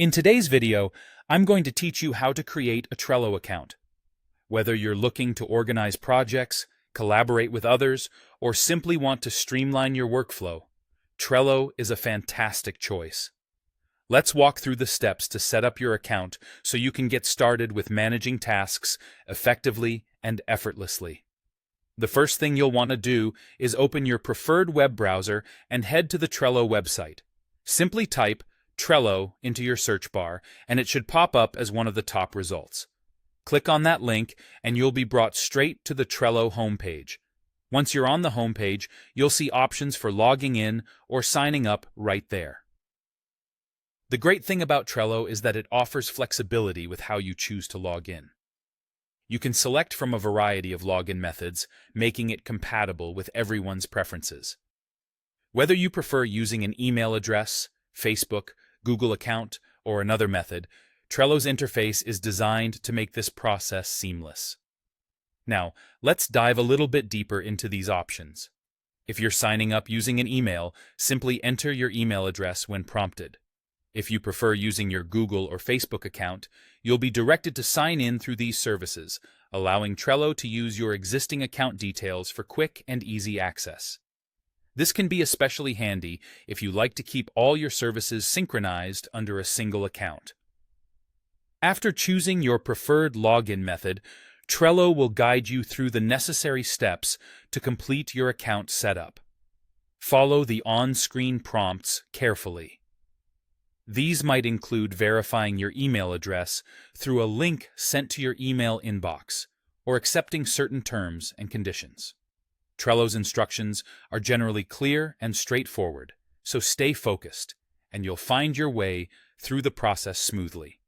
In today's video, I'm going to teach you how to create a Trello account. Whether you're looking to organize projects, collaborate with others, or simply want to streamline your workflow, Trello is a fantastic choice. Let's walk through the steps to set up your account so you can get started with managing tasks effectively and effortlessly. The first thing you'll want to do is open your preferred web browser and head to the Trello website. Simply type Trello into your search bar, and it should pop up as one of the top results. Click on that link, and you'll be brought straight to the Trello homepage. Once you're on the homepage, you'll see options for logging in or signing up right there. The great thing about Trello is that it offers flexibility with how you choose to log in. You can select from a variety of login methods, making it compatible with everyone's preferences. Whether you prefer using an email address, Facebook, Google account, or another method, Trello's interface is designed to make this process seamless. Now, let's dive a little bit deeper into these options. If you're signing up using an email, simply enter your email address when prompted. If you prefer using your Google or Facebook account, you'll be directed to sign in through these services, allowing Trello to use your existing account details for quick and easy access. This can be especially handy if you like to keep all your services synchronized under a single account. After choosing your preferred login method, Trello will guide you through the necessary steps to complete your account setup. Follow the on-screen prompts carefully. These might include verifying your email address through a link sent to your email inbox, or accepting certain terms and conditions. Trello's instructions are generally clear and straightforward, so stay focused, and you'll find your way through the process smoothly.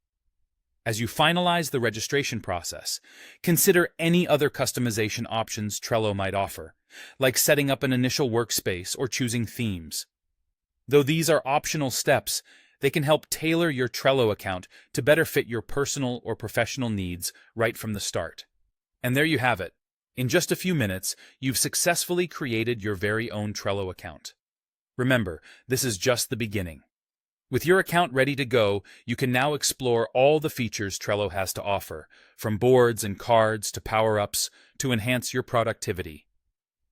As you finalize the registration process, consider any other customization options Trello might offer, like setting up an initial workspace or choosing themes. Though these are optional steps, they can help tailor your Trello account to better fit your personal or professional needs right from the start. And there you have it. In just a few minutes, you've successfully created your very own Trello account. Remember, this is just the beginning. With your account ready to go, you can now explore all the features Trello has to offer, from boards and cards to power-ups to enhance your productivity.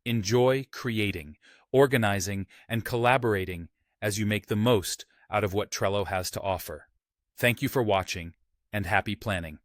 Enjoy creating, organizing, and collaborating as you make the most out of what Trello has to offer. Thank you for watching, and happy planning.